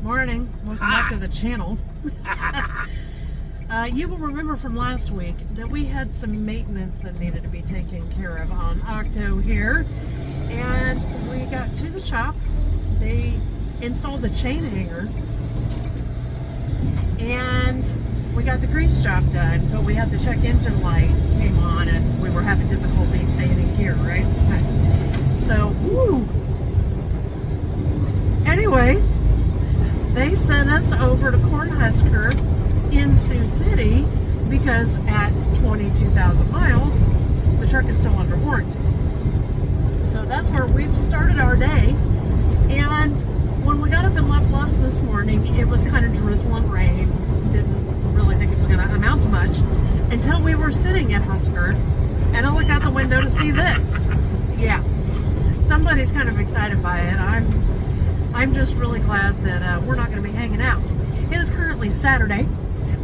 Morning. Welcome back to the channel. You will remember from last week that we had some maintenance that needed to be taken care of on Octo here. And we got to the shop. They installed the chain hanger. And we got the grease job done, but we had the check engine light came on and we were having difficulty staying in gear, right? Okay. So, woo. Anyway, they sent us over to Cornhusker in Sioux City because at 22,000 miles, the truck is still under warranty. So that's where we've started our day. And when we got up and left Love's this morning, it was kind of drizzling rain. Didn't really think it was going to amount to much until we were sitting at Husker and I looked out the window to see this. Yeah, somebody's kind of excited by it. I'm just really glad that we're not going to be hanging out. It is currently Saturday.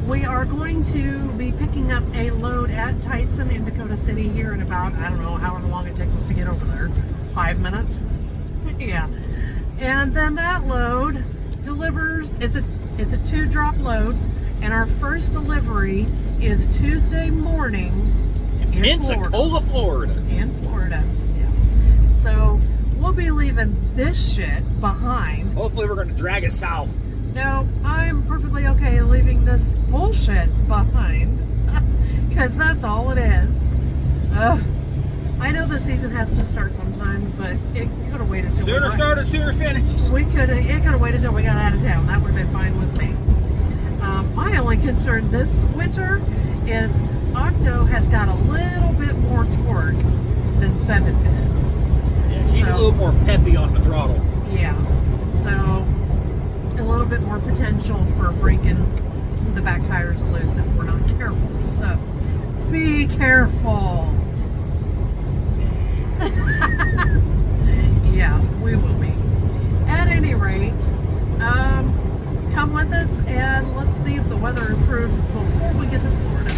We are going to be picking up a load at Tyson in Dakota City here in about, I don't know how long it takes us to get over there. 5 minutes? Yeah. And then that load delivers, it's a 2-drop load, and our first delivery is Tuesday morning in Pensacola, Florida. In Florida, yeah. So we'll be leaving this shit behind. Hopefully we're going to drag it south. No, I'm perfectly okay leaving this bullshit behind. Because that's all it is. I know the season has to start sometime, but it could have waited till Sooner started, sooner finished. It could have waited till we got out of town. That would have been fine with me. My only concern this winter is Octo has got a little bit more torque than 7 did. Yeah, she's a little more peppy on the throttle. Yeah, so a little bit more potential for breaking the back tires loose if we're not careful. So be careful. Yeah, we will be. At any rate, come with us and let's see if the weather improves before we get to Florida.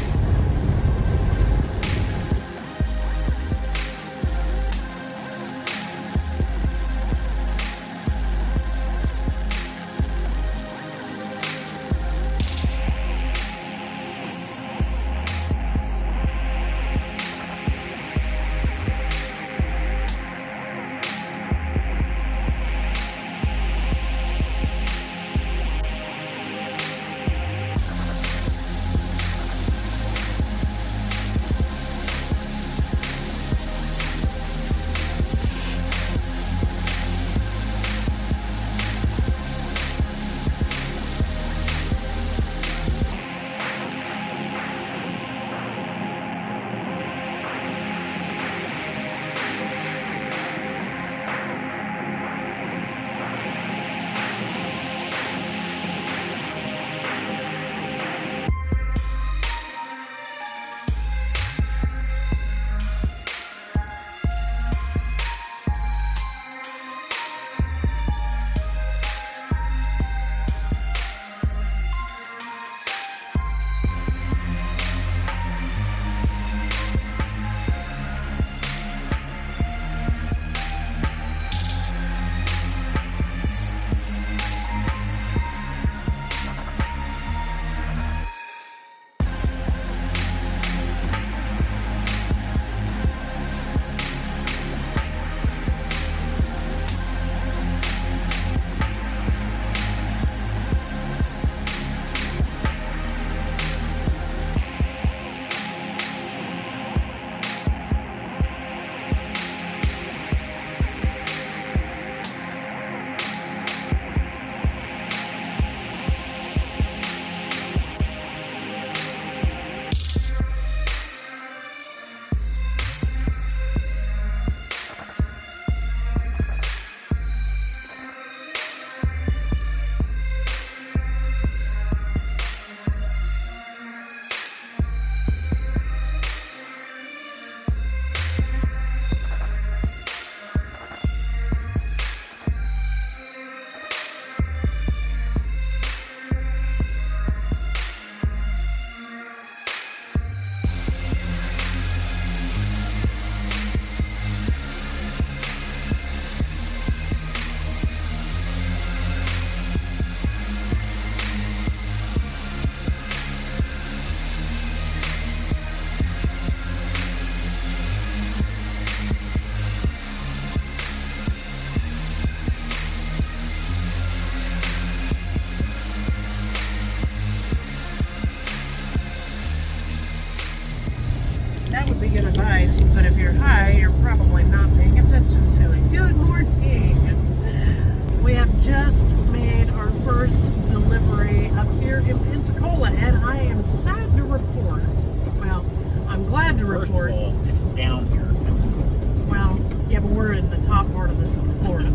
top part of this Florida.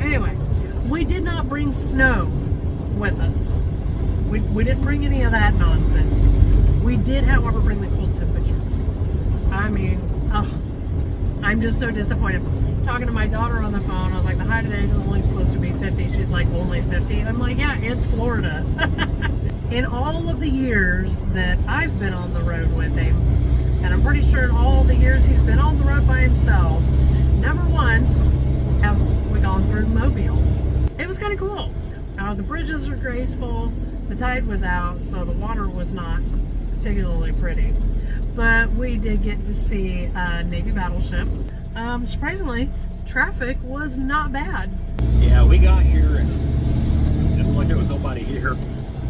Anyway, we did not bring snow with us. We didn't bring any of that nonsense. We did, however, bring the cold temperatures. I mean, I'm just so disappointed. Talking to my daughter on the phone, I was like, the high today is only supposed to be 50. She's like, only 50? I'm like, yeah, it's Florida. In all of the years that I've been on the road with him, and I'm pretty sure in all the years he's been on the road by himself, never once have we gone through Mobile. It was kind of cool. The bridges are graceful. The tide was out, so the water was not particularly pretty. But we did get to see a Navy battleship. Surprisingly, traffic was not bad. Yeah, we got here and it looked like there was nobody here.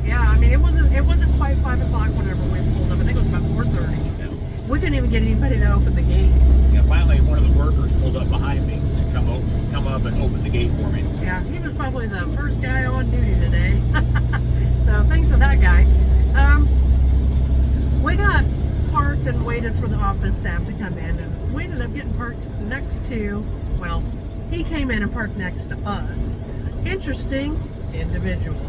Yeah, I mean, it wasn't quite 5 o'clock whenever we pulled up. I think it was about 4:30. Yeah. We couldn't even get anybody to open the gate. Yeah, finally one of the workers pulled up behind me to come up and open the gate for me. Yeah, he was probably the first guy on duty today. So thanks to that guy. We got parked and waited for the office staff to come in, and we ended up getting parked next to, well, he came in and parked next to us. Interesting individual.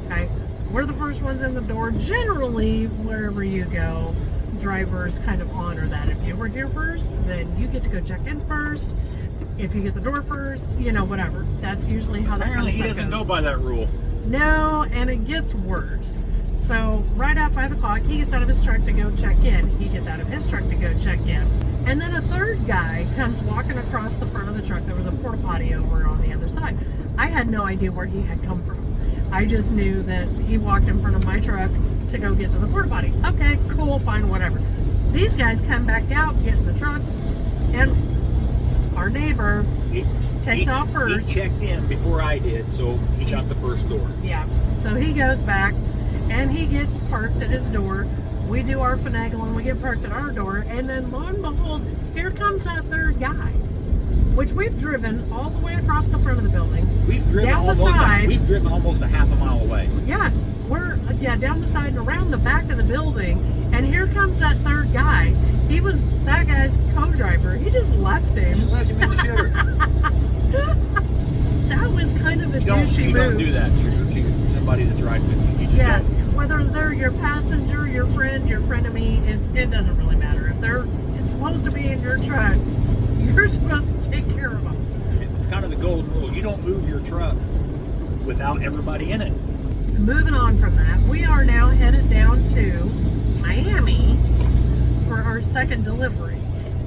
Okay, we're the first ones in the door. Generally, wherever you go, drivers kind of honor that. If you were here first, then you get to go check in first. If you get the door first, whatever. That's usually how that Apparently kind of he stuff doesn't goes. go by that rule. No, and it gets worse. So right at 5 o'clock, he gets out of his truck to go check in. He gets out of his truck to go check in. And then a third guy comes walking across the front of the truck. There was a porta potty over on the other side. I had no idea where he had come from. I just knew that he walked in front of my truck to go get to the porta potty. Okay, cool, fine, whatever. These guys come back out, get in the trucks, and our neighbor takes off first. He checked in before I did, so he got the first door. Yeah. So he goes back and he gets parked at his door. We do our finagling, we get parked at our door, and then lo and behold, here comes that third guy, which we've driven all the way across the front of the building. We've driven down the side. We've driven almost a half a mile away. Yeah, we're down the side and around the back of the building, and here comes that third guy. He was that guy's co-driver. He just left him. Just left him in the shitter. That was kind of a You douchey move. don't do that to somebody that's riding with you. You just Yeah, don't. whether they're your passenger, your frenemy, it doesn't really matter. If it's supposed to be in your truck, you're supposed to take care of them. It's kind of the golden rule. You don't move your truck without everybody in it. Moving on from that, we are now headed down to Miami for our second delivery.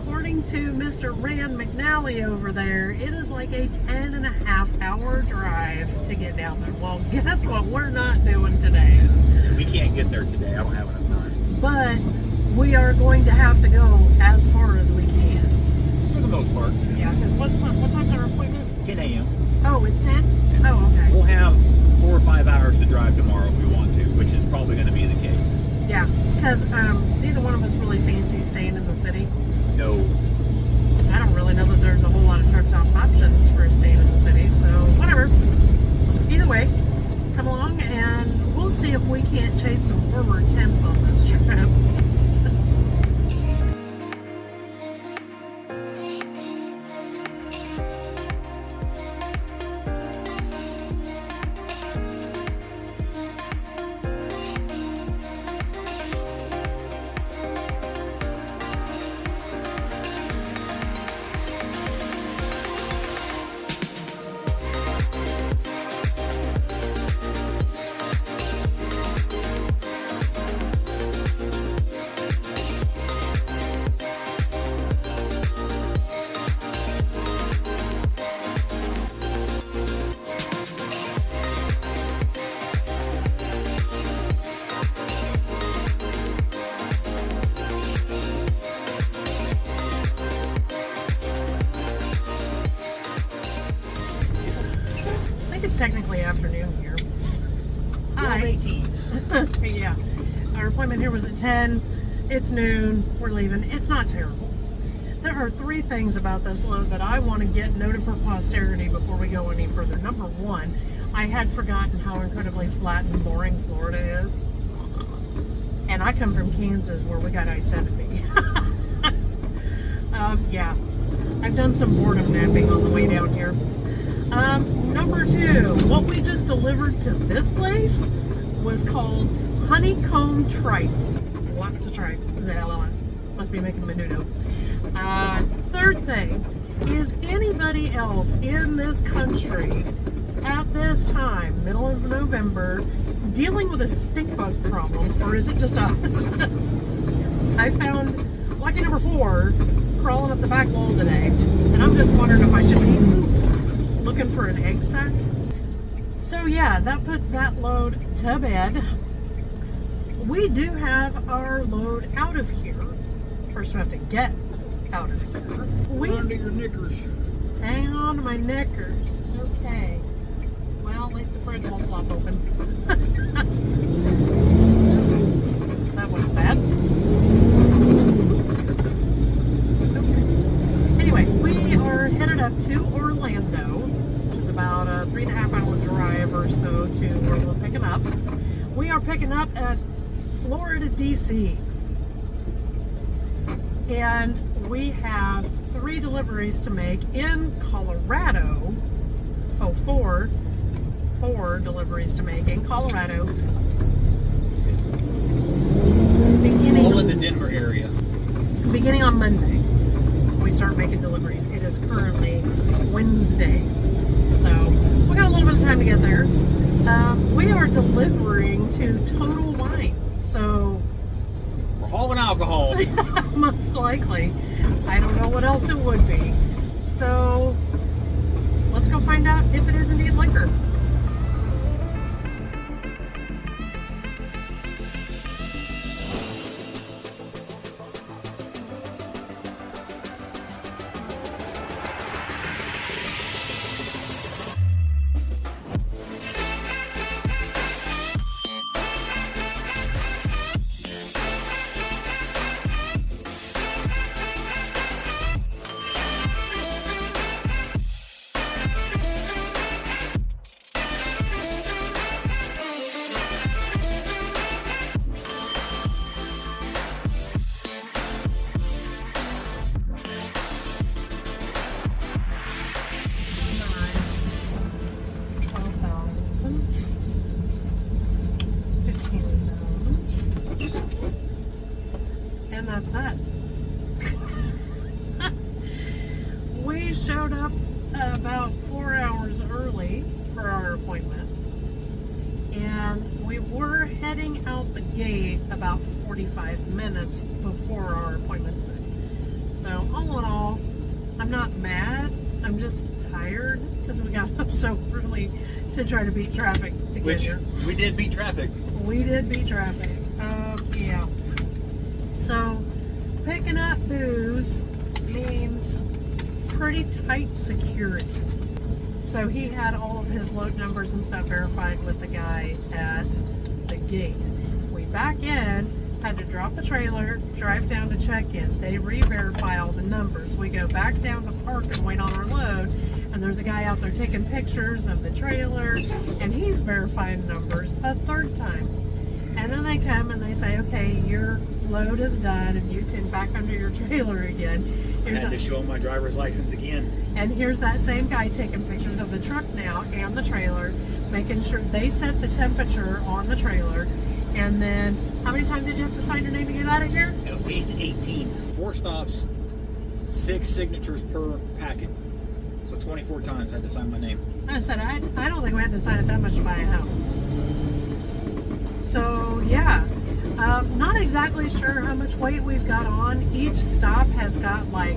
According to Mr. Rand McNally over there, it is like a 10.5-hour drive to get down there. Well, guess what we're not doing today. We can't get there today. I don't have enough time. But we are going to have to go as far as we can. For the most part. Yeah, because what time's our appointment? 10 a.m. Oh, it's 10? Oh, okay. We'll have 4 or 5 hours to drive tomorrow if we want to, which is probably going to be the case. Yeah, because neither one of us really fancy staying in the city. No. I don't really know that there's a whole lot of truck stop options for staying in the city, so whatever. Either way, come along and we'll see if we can't chase some warmer temps on this trip. It's technically afternoon here. Hi. 12:18. Yeah. Our appointment here was at 10. It's noon. We're leaving. It's not terrible. There are 3 things about this load that I want to get noted for posterity before we go any further. Number 1, I had forgotten how incredibly flat and boring Florida is. And I come from Kansas where we got I-70. Yeah. I've done some boredom napping on the way down here. Number 2, what we just delivered to this place was called honeycomb tripe. Lots of tripe. Must be making menudo. Third thing, is anybody else in this country at this time, middle of November, dealing with a stink bug problem, or is it just us? I found lucky number 4 crawling up the back wall today, and I'm just wondering if I should be looking for an egg sack. So yeah, that puts that load to bed. We do have our load out of here. First we have to get out of here. Hold on to your knickers. Hang on to my knickers. Okay. Well, at least the fridge won't flop open. That wasn't bad. Okay. Anyway, we are headed up to Orlando, which is about a 3.5-hour drive or so to where we're picking up. We are picking up at Florida, DC. And we have 3 deliveries to make in Colorado. Oh, 4 deliveries to make in Colorado. All in the Denver area. Beginning on Monday, we start making deliveries. It is currently Wednesday, so we got a little bit of time to get there. We are delivering to Total Wine, so we're hauling alcohol. most likely. I don't know what else it would be. So let's go find out if it is indeed liquor. And that's that. We showed up about 4 hours early for our appointment, and we were heading out the gate about 45 minutes before our appointment today. So all in all, I'm not mad, I'm just tired because we got up so early to try to beat traffic to get here. We did beat traffic. We did beat traffic. Yeah. So, picking up booze means pretty tight security. So he had all of his load numbers and stuff verified with the guy at the gate. We back in, had to drop the trailer, drive down to check in. They re-verify all the numbers. We go back down to park and wait on our load, and there's a guy out there taking pictures of the trailer, and he's verifying numbers a 3rd time. And then they come and they say, okay, your load is done and you can back under your trailer again. I had to show my driver's license again. And here's that same guy taking pictures of the truck now and the trailer, making sure they set the temperature on the trailer. And then, how many times did you have to sign your name to get out of here? At least 18. 4 stops, 6 signatures per packet. So 24 times I had to sign my name. I said, I don't think we had to sign it that much to buy a house. So, yeah. Not exactly sure how much weight we've got on. Each stop has got like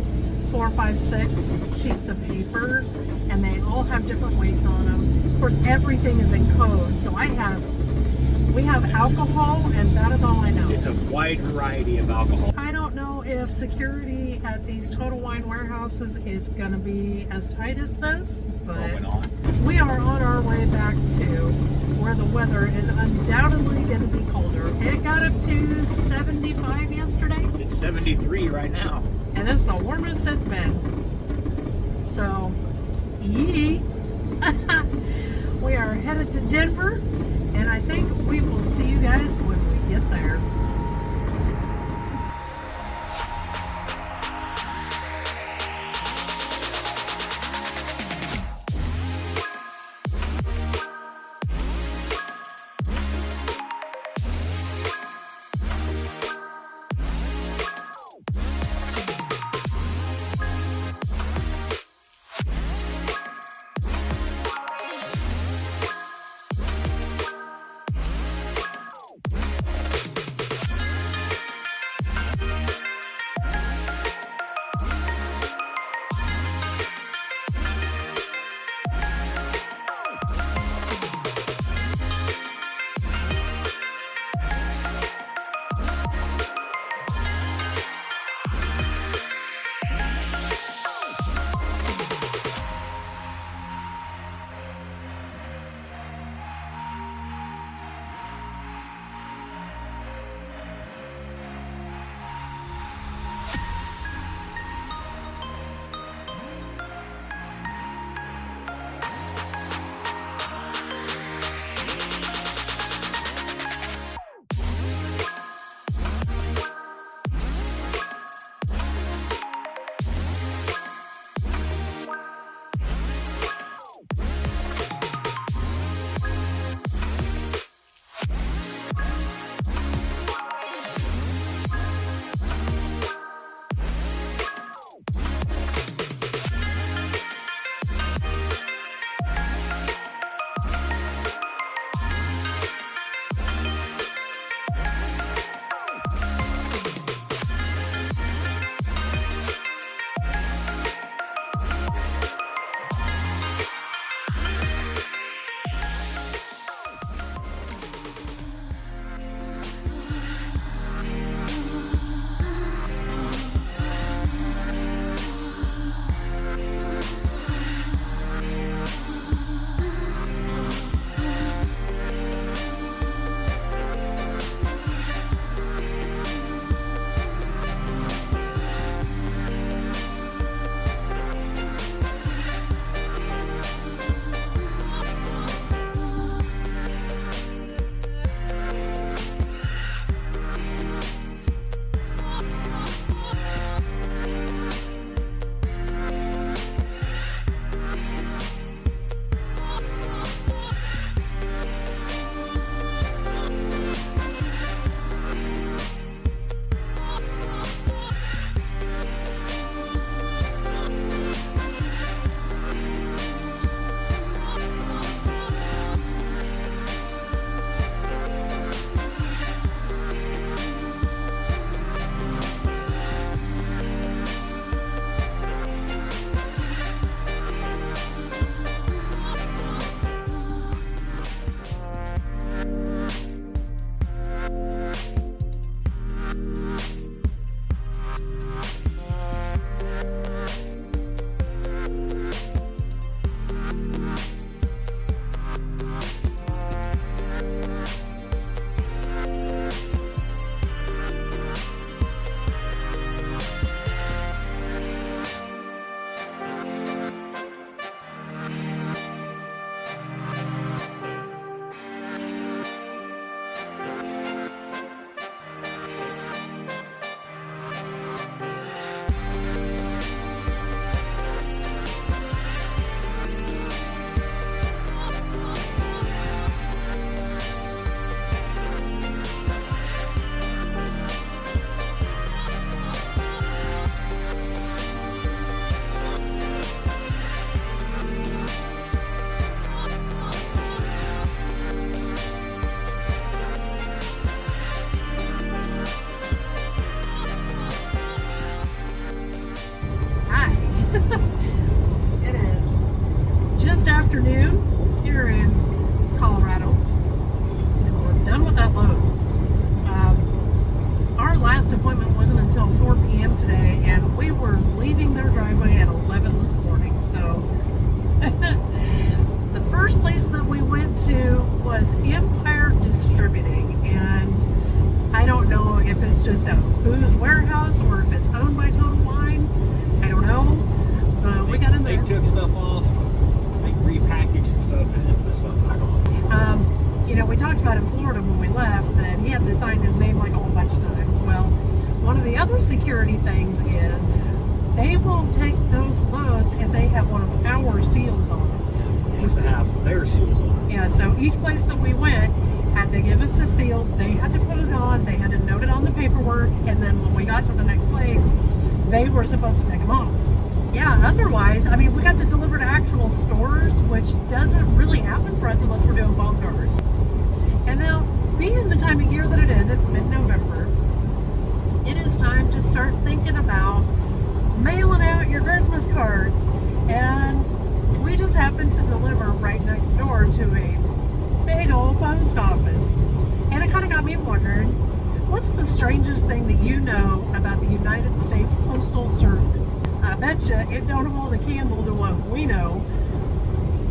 4, 5, 6 sheets of paper, and they all have different weights on them. Of course, everything is in code, so we have alcohol, and that is all I know. It's a wide variety of alcohol. I don't know if security at these Total Wine warehouses is going to be as tight as this, but we are on our way back to where the weather is undoubtedly going to be colder. It got up to 75 yesterday. It's 73 right now. And it's the warmest it's been. So, yee. We are headed to Denver, and I think we will see you guys when we get there. afternoon here in Colorado. And we're done with that load. Our last appointment wasn't until 4 p.m. today, and we were leaving their driveway at 11 this morning. So the first place that we went to was Empire Distributing, and I don't know if it's just a booze warehouse or if it's owned by Total Wine. I don't know. We got in there. They took stuff off, I think repackaged some stuff, and then put stuff back on. We talked about in Florida when we left that he had to sign his name like a whole bunch of times. Well, one of the other security things is they won't take those loads if they have one of our seals on it. It has to have their seals on it. Yeah, so each place that we went had to give us a seal. They had to put it on. They had to note it on the paperwork. And then when we got to the next place, they were supposed to take them off. Yeah, otherwise, we got to deliver to actual stores, which doesn't really happen for us unless we're doing bulk yards. And now, being the time of year that it is, it's mid-November, it is time to start thinking about mailing out your Christmas cards. And we just happened to deliver right next door to a big old post office. And it kind of got me wondering, what's the strangest thing that you know about the United States Postal Service? I bet you it don't hold a candle to what we know.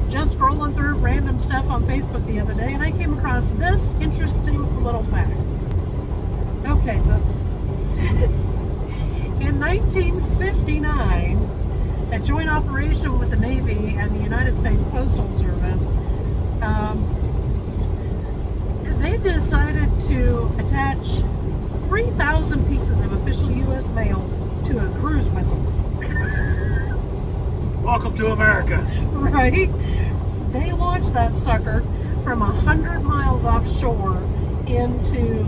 Just scrolling through random stuff on Facebook the other day, and I came across this interesting little fact. Okay, so in 1959, a joint operation with the Navy and the United States Postal Service, they decided to attach 3,000 pieces of official U.S. mail to a cruise missile. Welcome to America. Right? They launched that sucker from 100 miles offshore into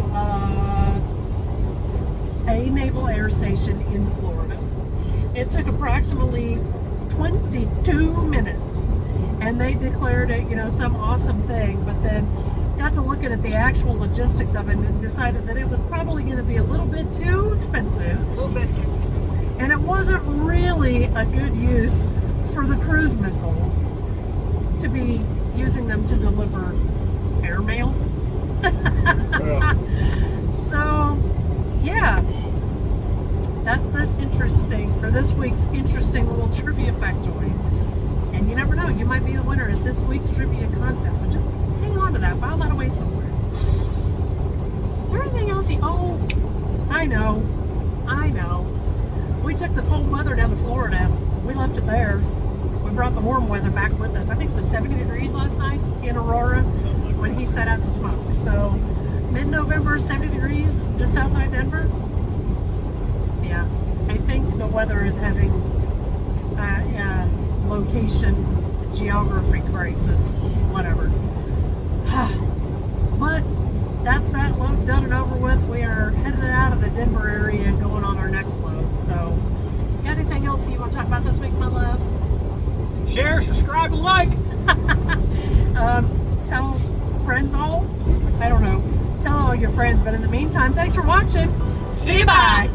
a naval air station in Florida. It took approximately 22 minutes, and they declared it, some awesome thing, but then got to looking at the actual logistics of it and decided that it was probably going to be a little bit too expensive. A little bit too expensive. And it wasn't really a good use for the cruise missiles to be using them to deliver airmail. Yeah. So, yeah, that's this week's interesting little trivia factoid. And you never know, you might be the winner at this week's trivia contest. So just hang on to that, file that away somewhere. Is there anything else I know. We took the cold weather down to Florida. We left it there. We brought the warm weather back with us. I think it was 70 degrees last night in Aurora when he set out to smoke. So mid-November, 70 degrees just outside Denver. Yeah, I think the weather is having location, geography crisis, whatever. But that's that load done and over with. We are headed out of the Denver area and going on our next load. So, got anything else you want to talk about this week, my love? Share, subscribe, and like. Tell friends all? I don't know. Tell all your friends. But in the meantime, thanks for watching. See you, bye.